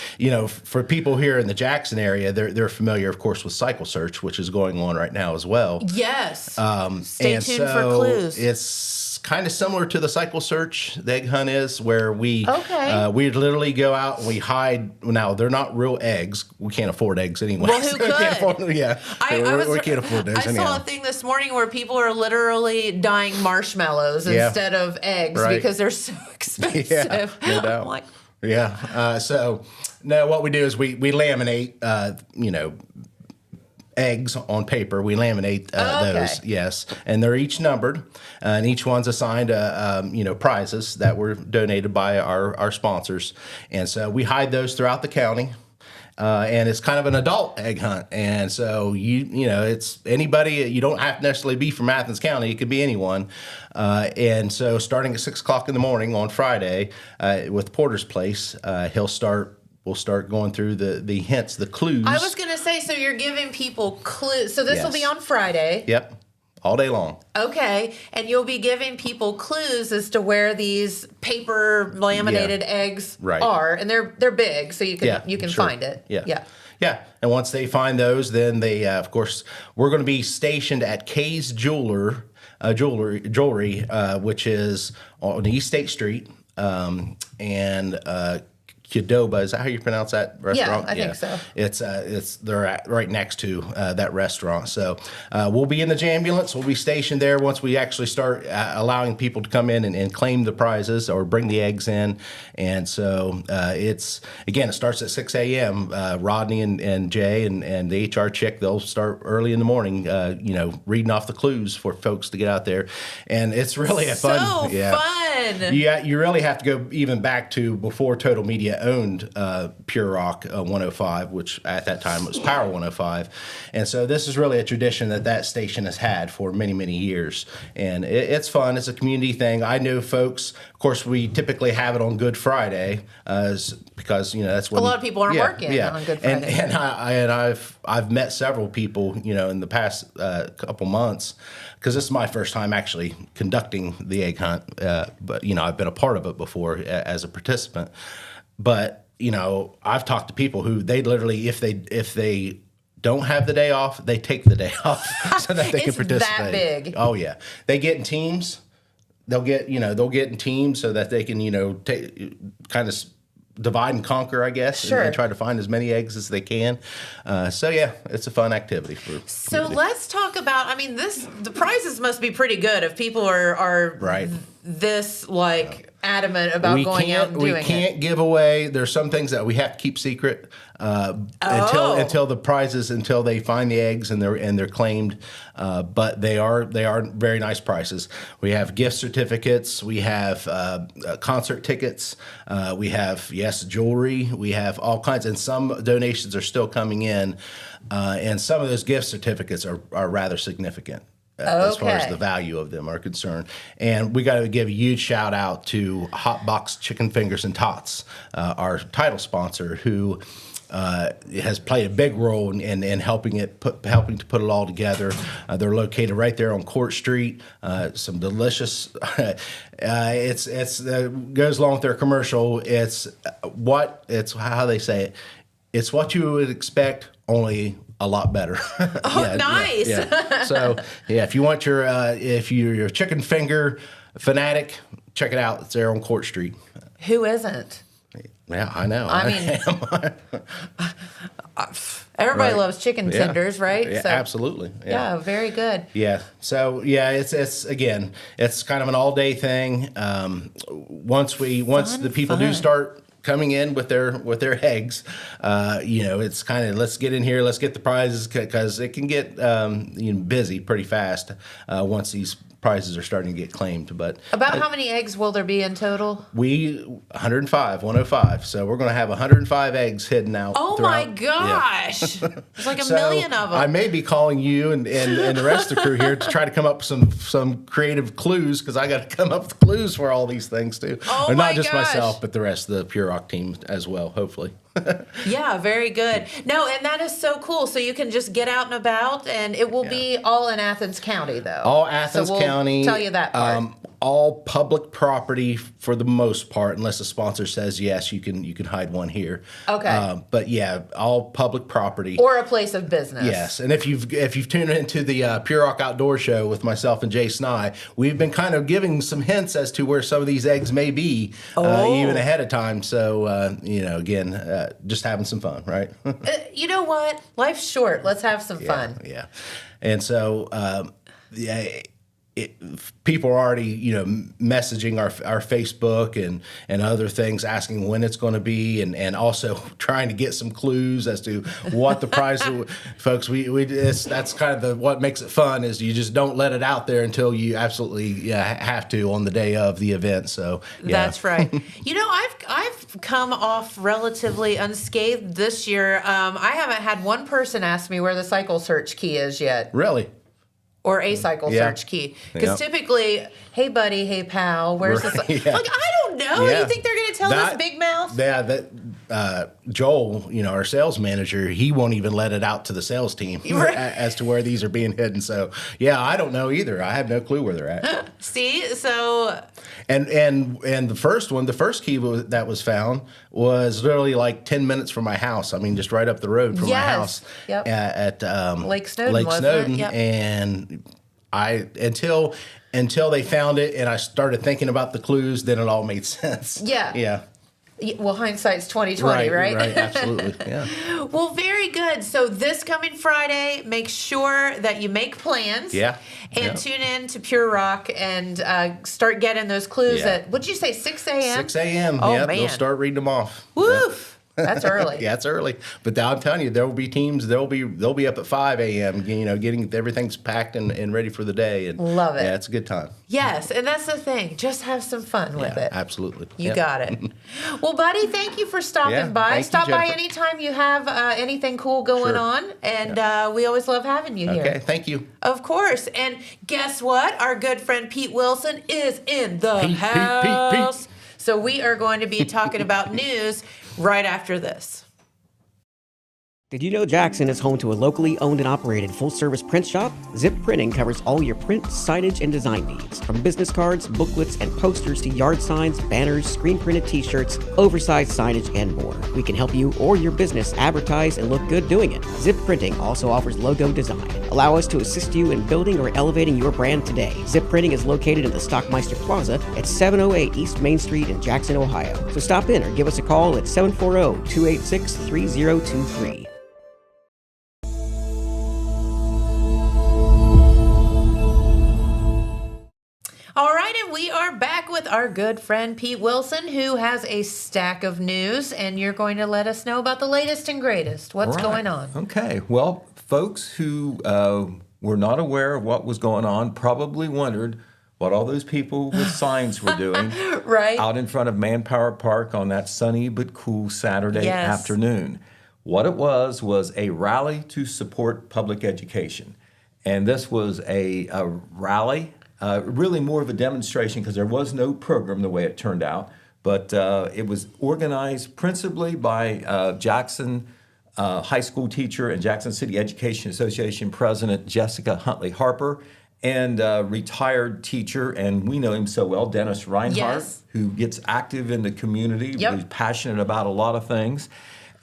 For people here in the Jackson area, they're familiar, of course, with Cycle Search, which is going on right now as well. Yes. Stay And tuned for so clues. It's kind of similar to the cycle search. The egg hunt is where we literally go out and we hide. Now they're not real eggs. We can't afford eggs anyway. Well, who could? We can't afford those. I saw a thing this morning where people are literally dyeing marshmallows instead of eggs because they're so expensive. Yeah, no doubt. Like, So no, what we do is we laminate, eggs on paper. We laminate those, yes, and they're each numbered, and each one's assigned prizes that were donated by our sponsors, and so we hide those throughout the county. And it's kind of an adult egg hunt, and so it's anybody. You don't have to necessarily be from Athens County; it could be anyone. And so, starting at 6 o'clock in the morning on Friday, with Porter's Place, we'll start going through the hints, the clues. I was going to say, so you're giving people clues. So this will be on Friday. Yep. All day long. Okay, and you'll be giving people clues as to where these paper laminated eggs are, and they're big, so you can find it. Yeah. And once they find those, then they, of course, we're going to be stationed at Kay's Jewelry, which is on East State Street, and Qdoba, is that how you pronounce that restaurant? Yeah, I think so. They're right next to that restaurant. So we'll be in the ambulance. We'll be stationed there once we actually start allowing people to come in and claim the prizes or bring the eggs in. And so it starts at 6 a.m. Rodney and Jay and the HR chick, they'll start early in the morning, reading off the clues for folks to get out there. And it's really a fun. Fun. Yeah, you really have to go even back to before Total Media owned Pure Rock 105, which at that time was Power 105. And so this is really a tradition that station has had for many, many years. And it's fun. It's a community thing. I know folks, of course, we typically have it on Good Friday because, that's when... A lot of people aren't working on Good Friday. And I've met several people, in the past couple months, because this is my first time actually conducting the egg hunt, but I've been a part of it before as a participant. But I've talked to people who they literally, if they don't have the day off, they take the day off so that they can participate. It's that big. Oh yeah, they get in teams. They'll get in teams so that they can kind of divide and conquer, I guess, and try to find as many eggs as they can. So yeah, it's a fun activity for. So let's talk about. The prizes must be pretty good if people are this adamant about going out and doing it. We can't give away. There's some things that we have to keep secret until the prizes, until they find the eggs and they're claimed. But they are very nice prizes. We have gift certificates. We have concert tickets. We have jewelry. We have all kinds, and some donations are still coming in. And some of those gift certificates are rather significant. As far as the value of them are concerned. And we got to give a huge shout out to Hot Box Chicken Fingers and Tots, our title sponsor, who has played a big role in helping to put it all together. They're located right there on Court Street. Some delicious. It's goes along with their commercial. It's how they say it. It's what you would expect, only a lot better. Nice. Yeah. So if you want if you're a chicken finger fanatic, check it out. It's there on Court Street. Who isn't? Yeah, I know. Everybody loves chicken tenders, right? Yeah, absolutely. Yeah, very good. Yeah. So it's again, it's kind of an all day thing. Once the people do start coming in with their eggs, it's kind of, let's get in here, let's get the prizes, because it can get busy pretty fast once these prizes are starting to get claimed. But about how many eggs will there be in total? 105. So we're going to have 105 eggs hidden out. Oh my gosh! Yeah. There's like a million of them. I may be calling you and the rest of the crew here to try to come up with some creative clues, because I got to come up with clues for all these things too. Oh and my not just gosh. myself, but the rest of the Pure Rock team as well, hopefully. Yeah, very good. No, and that is so cool. So you can just get out and about, and it will be all in Athens County, though. All Athens so we'll County. Tell you that part. all public property for the most part, unless the sponsor says yes, you can hide one here. Okay. But yeah, all public property. Or a place of business. Yes, and if you've tuned into the Pure Rock Outdoor Show with myself and Jay Sny, we've been kind of giving some hints as to where some of these eggs may be, even ahead of time. So again, just having some fun, right? You know what? Life's short. Let's have some fun. Yeah, and so people are already, messaging our Facebook and other things, asking when it's going to be, and also trying to get some clues as to what the price. Folks, that's kind of what makes it fun is you just don't let it out there until you absolutely have to on the day of the event. So That's right. I've come off relatively unscathed this year. I haven't had one person ask me where the cycle search key is yet. Really. Or a cycle search key. Because typically, hey buddy, hey pal, where's the cycle? Like, I don't know. Yeah. You think they're going to tell us Big Mouth? Yeah, Joel, our sales manager, he won't even let it out to the sales team as to where these are being hidden. So, I don't know either. I have no clue where they're at. See, so... And the first key that was found was literally like 10 minutes from my house. I mean, just right up the road from my house at Lake Snowden, Lake Snowden. Yep. And until they found it and I started thinking about the clues, then it all made sense. Yeah. Well, hindsight's 20/20, right? Right, absolutely. Yeah. Well, very good. So this coming Friday, make sure that you make plans. Yeah. And tune in to Pure Rock and start getting those clues at, what'd you say, 6 a.m.? 6 a.m. Oh, man. man. They'll start reading them off. Woof. That's early. Yeah, it's early. But I'm telling you, there will be teams. They'll be up at 5 a.m. Getting everything's packed and ready for the day. And love it. Yeah, it's a good time. Yes, and that's the thing. Just have some fun with it. Absolutely. You got it. Well, buddy, thank you for stopping by. Stop by anytime you have anything cool going on, and we always love having you here. Okay, thank you. Of course. And guess what? Our good friend Pete Wilson is in the house. Pete. So we are going to be talking about news right after this. Did you know Jackson is home to a locally owned and operated full-service print shop? Zip Printing covers all your print, signage, and design needs. From business cards, booklets, and posters to yard signs, banners, screen-printed t-shirts, oversized signage, and more. We can help you or your business advertise and look good doing it. Zip Printing also offers logo design. Allow us to assist you in building or elevating your brand today. Zip Printing is located in the Stockmeister Plaza at 708 East Main Street in Jackson, Ohio. So stop in or give us a call at 740-286-3023. All right, and we are back with our good friend Pete Wilson, who has a stack of news, and you're going to let us know about the latest and greatest. What's going on? Okay. Well, folks who were not aware of what was going on probably wondered what all those people with signs were doing out in front of Manpower Park on that sunny but cool Saturday afternoon. What it was a rally to support public education. And this was a rally. Really more of a demonstration because there was no program the way it turned out, but it was organized principally by Jackson high school teacher and Jackson City Education Association president Jessica Huntley Harper and retired teacher, and we know him so well, Dennis Reinhardt, who gets active in the community, who's passionate about a lot of things.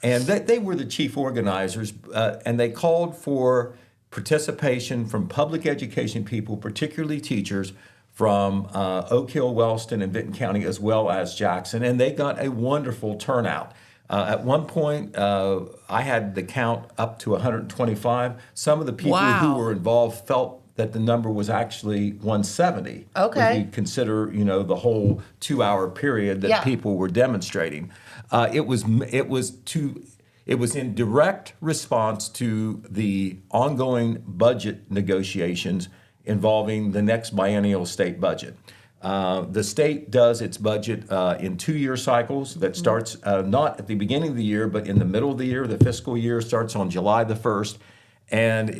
And they were the chief organizers, and they called for participation from public education people, particularly teachers from Oak Hill, Wellston, and Vinton County, as well as Jackson, and they got a wonderful turnout. At one point, I had the count up to 125. Some of the people who were involved felt that the number was actually 170. Okay. If you consider, the whole 2-hour period that people were demonstrating. It was in direct response to the ongoing budget negotiations involving the next biennial state budget. The state does its budget in 2-year cycles that starts not at the beginning of the year, but in the middle of the year. The fiscal year starts on July the 1st. And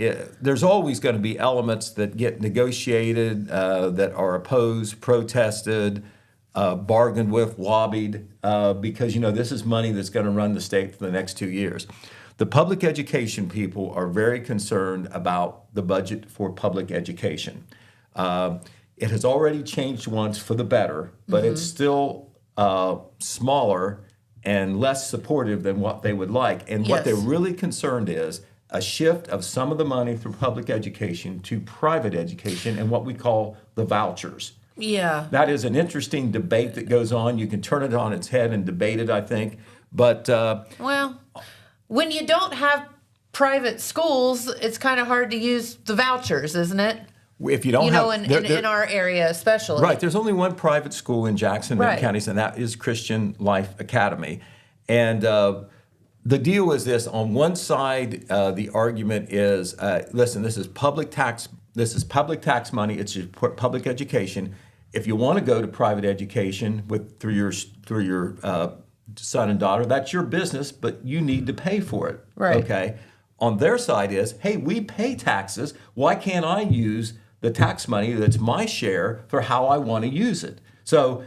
there's always going to be elements that get negotiated, that are opposed, protested, bargained with, lobbied, because, this is money that's going to run the state for the next 2 years. The public education people are very concerned about the budget for public education. it has already changed once for the better, but it's still smaller and less supportive than what they would like. And what they're really concerned is a shift of some of the money from public education to private education and what we call the vouchers. Yeah. That is an interesting debate that goes on. You can turn it on its head and debate it, I think. But well, when you don't have private schools, it's kind of hard to use the vouchers, isn't it? If you don't in our area especially. Right. There's only one private school in Jackson and counties, and that is Christian Life Academy. And the deal is this: on one side, the argument is, listen, this is public tax. This is public tax money. It's public education. If you want to go to private education through your son and daughter, that's your business, but you need to pay for it. Right. Okay. On their side is, hey, we pay taxes. Why can't I use the tax money that's my share for how I want to use it? So,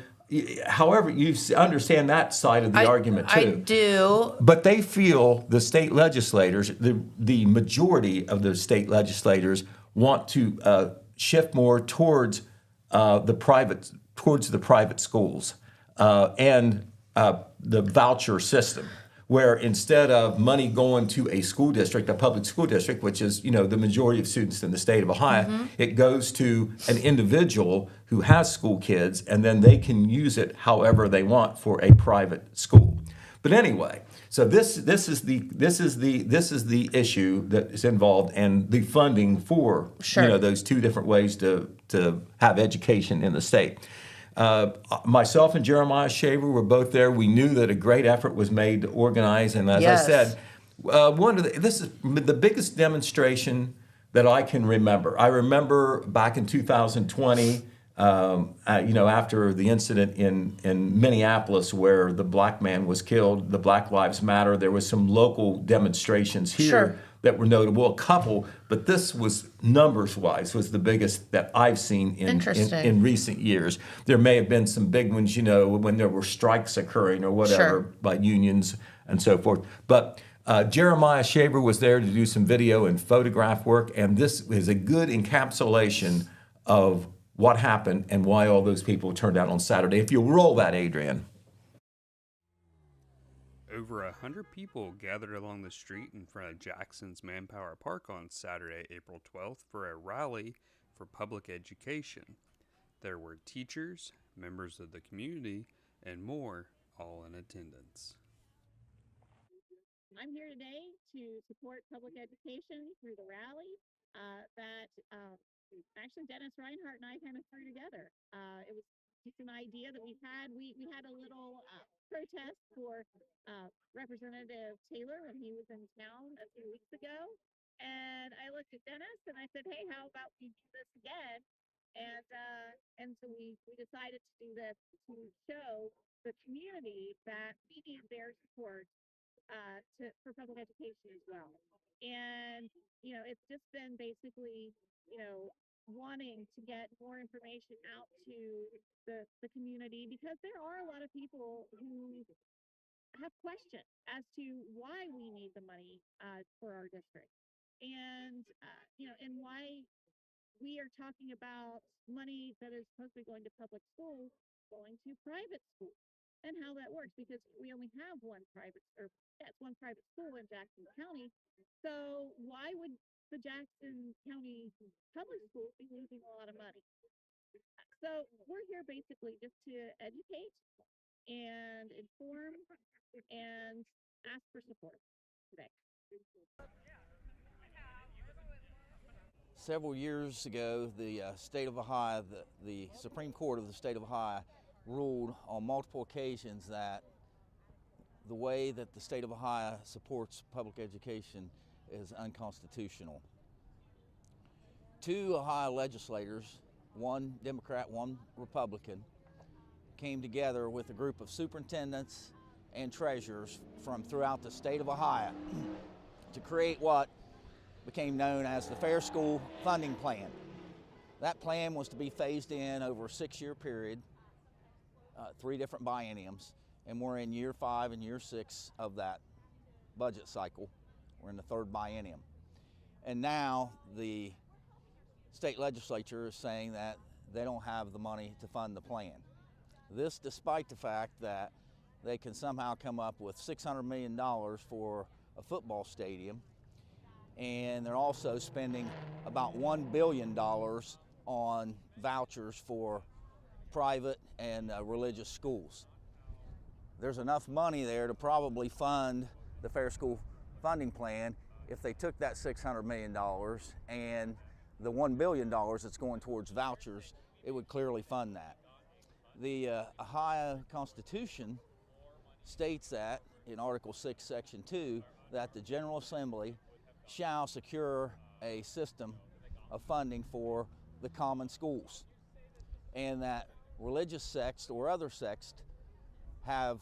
however, you understand that side of the argument too. I do. But they feel the state legislators, the majority of the state legislators, want to shift more towards the private schools and the voucher system, where instead of money going to a school district, a public school district, which is the majority of students in the state of Ohio, it goes to an individual who has school kids, and then they can use it however they want for a private school. But anyway, so this is the issue that is involved, and the funding for those two different ways to have education in the state. Myself and Jeremiah Shaver were both there. We knew that a great effort was made to organize, and as I said, this is the biggest demonstration that I can remember. I remember back in 2020, after the incident in Minneapolis where the black man was killed, the Black Lives Matter. There was some local demonstrations here that were notable, a couple, but this was numbers-wise was the biggest that I've seen in recent years. There may have been some big ones, when there were strikes occurring or whatever by unions and so forth. But Jeremiah Shaver was there to do some video and photograph work, and this is a good encapsulation of what happened and why all those people turned out on Saturday. If you'll roll that, Adrian. Over 100 people gathered along the street in front of Jackson's Manpower Park on Saturday, April 12th for a rally for public education. There were teachers, members of the community, and more, all in attendance. I'm here today to support public education through the rally that actually Dennis Reinhardt and I kind of threw together. It was just an idea that we had. We had a little protest for Representative Taylor when he was in town a few weeks ago. And I looked at Dennis and I said, hey, how about we do this again? And so we decided to do this to show the community that we need their support for public education as well. And, it's just been basically, wanting to get more information out to the community, because there are a lot of people who have questions as to why we need the money for our district. And, and why we are talking about money that is supposed to be going to public schools going to private schools, and how that works, because we only have one private school in Jackson County. So why would the Jackson County public schools be losing a lot of money? So we're here basically just to educate and inform and ask for support today. Several years ago, the state of Ohio, the Supreme Court of the state of Ohio, ruled on multiple occasions that the way that the state of Ohio supports public education is unconstitutional. Two Ohio legislators, one Democrat, one Republican, came together with a group of superintendents and treasurers from throughout the state of Ohio to create what became known as the Fair School Funding Plan. That plan was to be phased in over a 6-year period, 3 different bienniums, and we're in year 5 and year 6 of that budget cycle. We're in the 3rd biennium. And now the state legislature is saying that they don't have the money to fund the plan. This despite the fact that they can somehow come up with $600 million for a football stadium, and they're also spending about $1 billion on vouchers for private and religious schools. There's enough money there to probably fund the Fair School Funding Plan if they took that $600 million and the $1 billion that's going towards vouchers, it would clearly fund that. The Ohio Constitution states that in Article 6, Section 2, that the General Assembly shall secure a system of funding for the common schools, and that religious sects or other sects have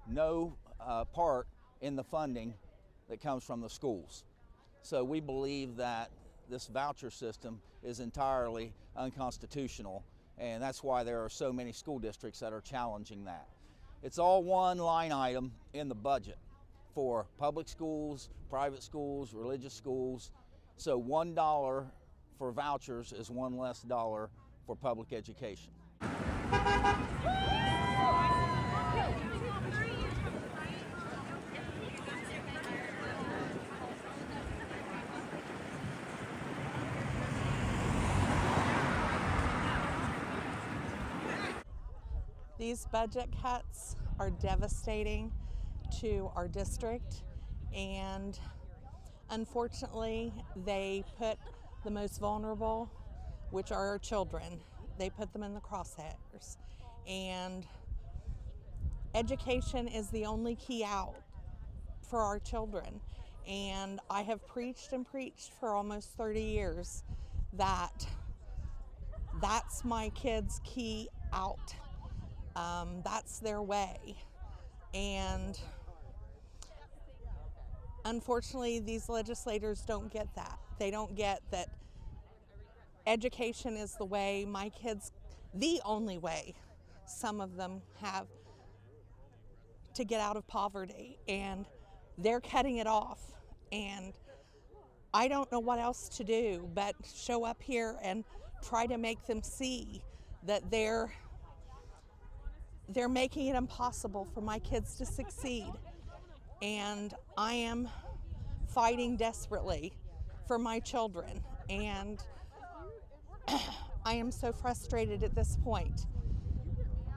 no part in the funding that comes from the schools. So we believe that this voucher system is entirely unconstitutional, and that's why there are so many school districts that are challenging that. It's all one line item in the budget for public schools, private schools, religious schools. So $1 for vouchers is one less dollar for public education. These budget cuts are devastating to our district, and unfortunately they put the most vulnerable, which are our children, they put them in the crosshairs. And education is the only key out for our children. And I have preached and preached for almost 30 years that that's my kids' key out. That's their way. And unfortunately, these legislators don't get that. They don't get that education is the way my kids, the only way some of them have to get out of poverty, and they're cutting it off. And I don't know what else to do but show up here and try to make them see that they're making it impossible for my kids to succeed. And I am fighting desperately for my children, and I am so frustrated at this point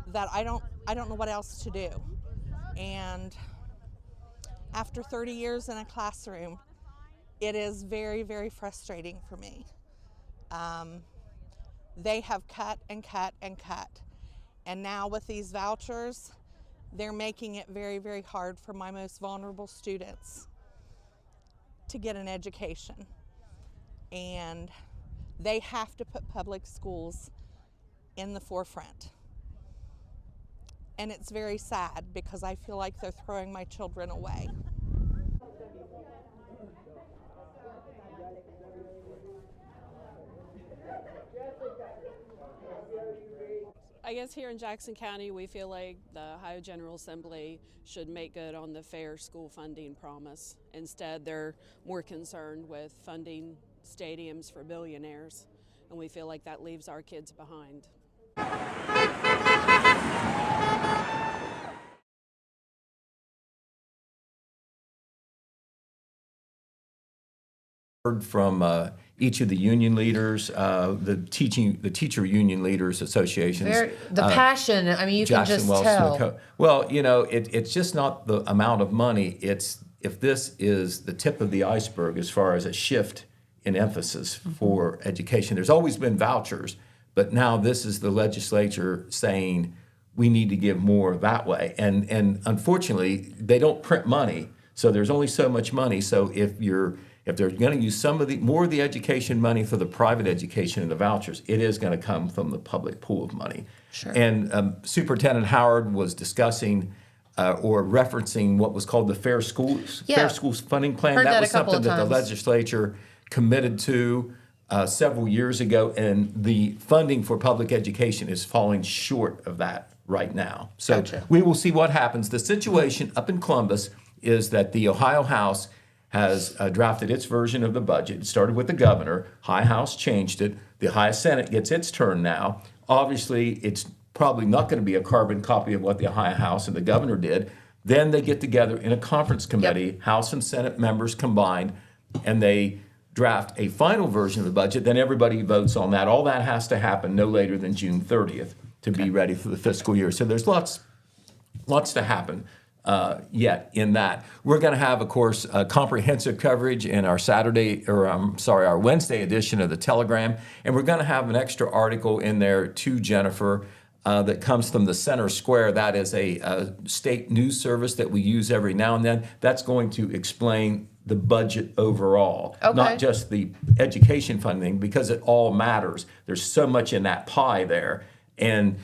that I don't know what else to do. And after 30 years in a classroom, it is very, very frustrating for me. They have cut and cut and cut. And now with these vouchers, they're making it very, very hard for my most vulnerable students to get an education. And they have to put public schools in the forefront. And it's very sad because I feel like they're throwing my children away. I guess here in Jackson County, we feel like the Ohio General Assembly should make good on the fair school funding promise. Instead, they're more concerned with funding stadiums for billionaires, and we feel like that leaves our kids behind. Heard from each of the union leaders, the teacher union leaders associations. The passion, I mean, you Jackson, can just Wellston, tell. Well, you know, it's just not the amount of money. It's if this is the tip of the iceberg as far as a shift in emphasis for education. There's always been vouchers, but now this is the legislature saying we need to give more that way. And unfortunately, they don't print money, so there's only so much money. So if they're going to use some of more of the education money for the private education and the vouchers, it is going to come from the public pool of money. Sure. And Superintendent Howard was discussing or referencing what was called the Fair Schools Funding Plan. Heard that was a couple something of that the times. legislature committed to several years ago, and the funding for public education is falling short of that right now. So Gotcha. we will see what happens. The situation up in Columbus is that the Ohio House has drafted its version of the budget. It started with the governor. High House changed it. The High Senate gets its turn now. Obviously, it's probably not going to be a carbon copy of what the High House and the governor did. Then they get together in a conference committee, House and Senate members combined, and they draft a final version of the budget. Then everybody votes on that. All that has to happen no later than June 30th to be ready for the fiscal year. So there's lots to happen yet in that. We're going to have, of course, comprehensive coverage in our our Wednesday edition of the Telegram, and we're going to have an extra article in there to Jennifer that comes from the Center Square. That is a state news service that we use every now and then. That's going to explain the budget overall, not just the education funding, because it all matters. There's so much in that pie there. And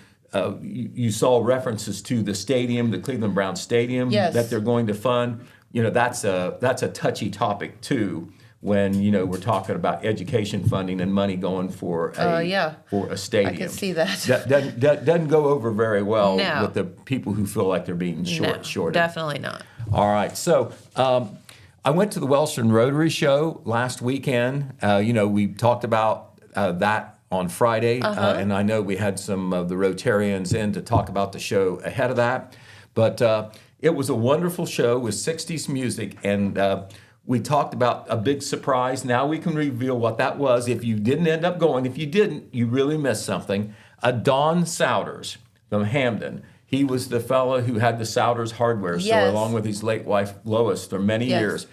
you saw references to the stadium, the Cleveland Browns Stadium, that they're going to fund. That's a touchy topic too, when we're talking about education funding and money going for a stadium. I can see that. That doesn't go over very well with the people who feel like they're being shorted. Definitely not. All right, so I went to the Wellston Rotary Show last weekend. We talked about that on Friday, and I know we had some of the Rotarians in to talk about the show ahead of that. But it was a wonderful show with 60s music, and we talked about a big surprise. Now we can reveal what that was. If you didn't end up going, if you didn't, you really missed something. Don Souders from Hamden. He was the fellow who had the Souders hardware store along with his late wife Lois for many years.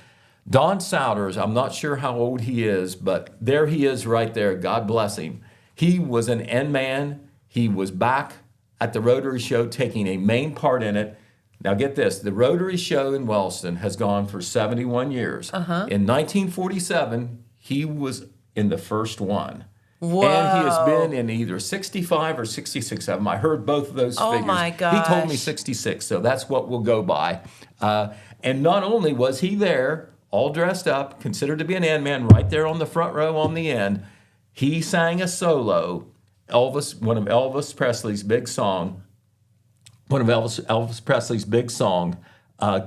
Don Souders, I'm not sure how old he is, but there he is right there. God bless him. He was an end man. He was back at the Rotary Show taking a main part in it. Now get this, the Rotary Show in Wellston has gone for 71 years. In 1947, he was in the first one. Whoa. And he has been in either 65 or 66 of them. I heard both of those figures. Oh my gosh. He told me 66, so that's what we'll go by. And not only was he there, all dressed up, considered to be an end man, right there on the front row on the end, he sang a solo, one of Elvis Presley's big song,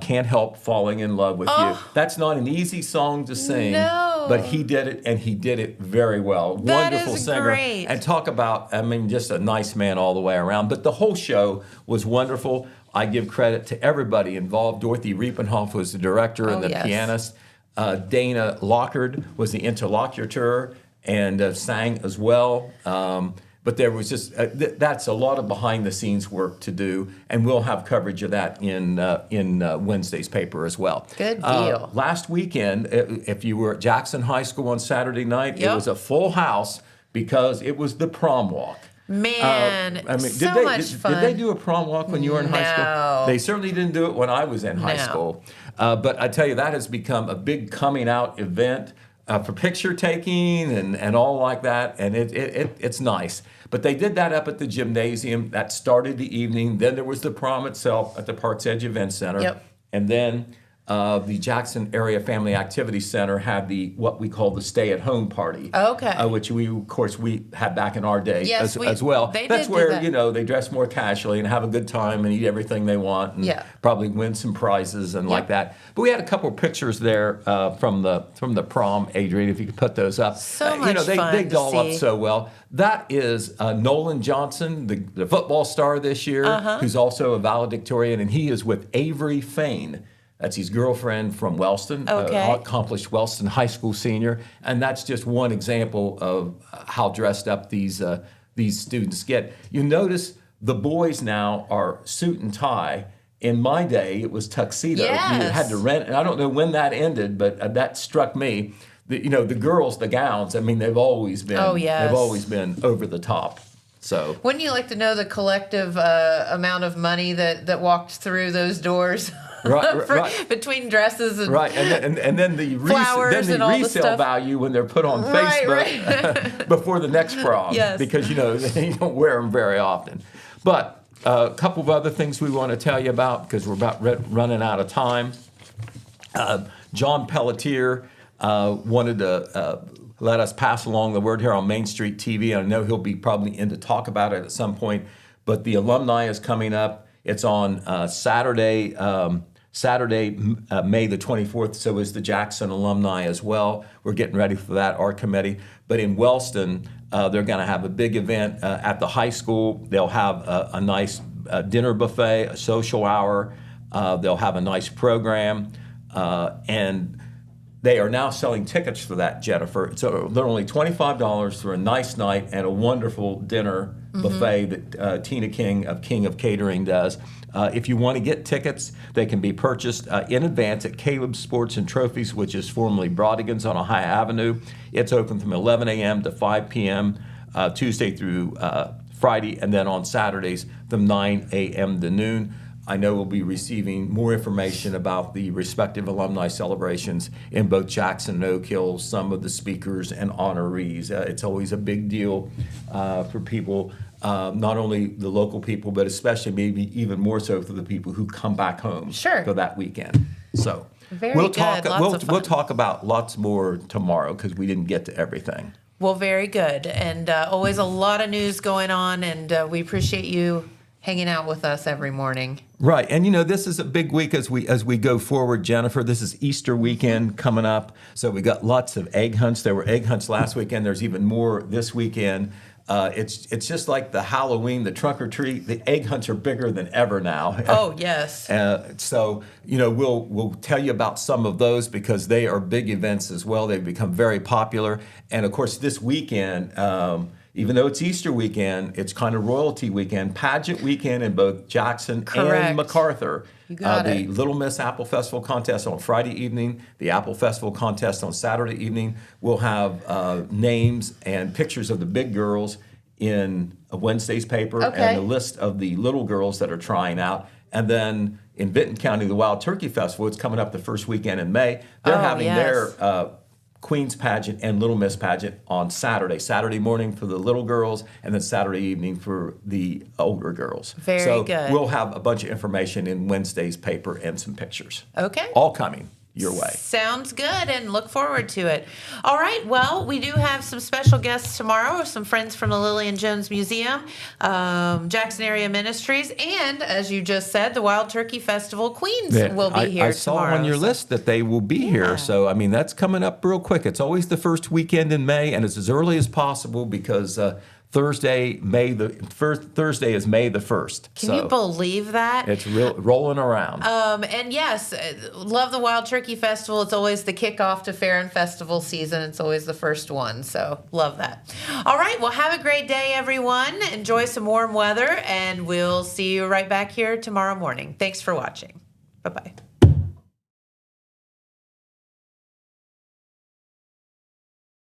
Can't Help Falling in Love with You. That's not an easy song to sing, but he did it, and he did it very well. That Wonderful is singer. great. And talk about, just a nice man all the way around. But the whole show was wonderful. I give credit to everybody involved. Dorothy Riepenhoff was the director and the pianist. Dana Lockard was the interlocutor and sang as well. But there was just, that's a lot of behind-the-scenes work to do, and we'll have coverage of that in Wednesday's paper as well. Good deal. Last weekend, if you were at Jackson High School on Saturday night, it was a full house because it was the prom walk. Man, so much fun. Did they do a prom walk when you were in high school? They certainly didn't do it when I was in high school. But I tell you, that has become a big coming out event for picture taking and all like that, and it's nice. But they did that up at the gymnasium. That started the evening. Then there was the prom itself at the Parks Edge Event Center. And then the Jackson Area Family Activity Center had what we call the stay-at-home party. Which we had back in our day as well. That's where they dress more casually and have a good time and eat everything they want and probably win some prizes and like that. But we had a couple of pictures there from the prom, Adrienne, if you could put those up. So much fun they to doll up see. so well. That is Nolan Johnson, the football star this year, who's also a valedictorian, and he is with Avery Fain. That's his girlfriend from Wellston, accomplished Wellston High School senior, and that's just one example of how dressed up these students get. You notice the boys now are suit and tie. In my day, it was tuxedo. You had to rent, and I don't know when that ended, but that struck me. The girls, the gowns. They've always been. They've always been over the top. So. Wouldn't you like to know the collective amount of money that walked through those doors? Right. Between dresses and and then the flowers and all the resale stuff. value when they're put on Facebook before the next prom, because you don't wear them very often. But a couple of other things we want to tell you about because we're about running out of time. John Pelletier wanted to let us pass along the word here on Main Street TV. I know he'll be probably in to talk about it at some point, but the alumni is coming up. It's on Saturday, Saturday, May the 24th, so is the Jackson alumni as well. We're getting ready for that, our committee. But in Wellston, they're going to have a big event at the high school. They'll have a nice dinner buffet, a social hour. They'll have a nice program. And they are now selling tickets for that, Jennifer. So they're only $25 for a nice night and a wonderful dinner buffet that Tina King of Catering does. If you want to get tickets, they can be purchased in advance at Caleb's Sports and Trophies, which is formerly Brodigan's on Ohio Avenue. It's open from 11 a.m. to 5 p.m. Tuesday through Friday, and then on Saturdays from 9 a.m. to noon. I know we'll be receiving more information about the respective alumni celebrations in both Jackson and Oak Hill, some of the speakers and honorees. It's always a big deal for people, not only the local people, but especially maybe even more so for the people who come back home for that weekend. So we'll talk about lots more tomorrow because we didn't get to everything. Well, very good. And always a lot of news going on, and we appreciate you hanging out with us every morning. Right. And, this is a big week as we go forward, Jennifer. This is Easter weekend coming up. So we got lots of egg hunts. There were egg hunts last weekend. There's even more this weekend. It's just like the Halloween, the trunk or treat. The egg hunts are bigger than ever now. Oh, yes. So, we'll tell you about some of those because they are big events as well. They've become very popular. And, of course, this weekend, even though it's Easter weekend, it's kind of royalty weekend, pageant weekend in both Jackson and MacArthur. You got the Little Miss Apple Festival contest on Friday evening, the Apple Festival contest on Saturday evening. We'll have names and pictures of the big girls in Wednesday's paper and a list of the little girls that are trying out. And then in Benton County, the Wild Turkey Festival, it's coming up the first weekend in May. They're having their Queen's pageant and Little Miss pageant on Saturday morning for the little girls, and then Saturday evening for the older girls. Very good. We'll have a bunch of information in Wednesday's paper and some pictures. Okay. All coming your way. Sounds good, and look forward to it. All right, well, we do have some special guests tomorrow, some friends from the Lillian Jones Museum, Jackson Area Ministries, and, as you just said, the Wild Turkey Festival Queens will be here tomorrow. I saw on your list that they will be here, so, that's coming up real quick. It's always the first weekend in May, and it's as early as possible because Thursday is May the 1st. Can you believe that? It's rolling around. And yes, love the Wild Turkey Festival. It's always the kickoff to fair and festival season. It's always the first one, so love that. All right, well, have a great day, everyone. Enjoy some warm weather, and we'll see you right back here tomorrow morning. Thanks for watching. Bye-bye.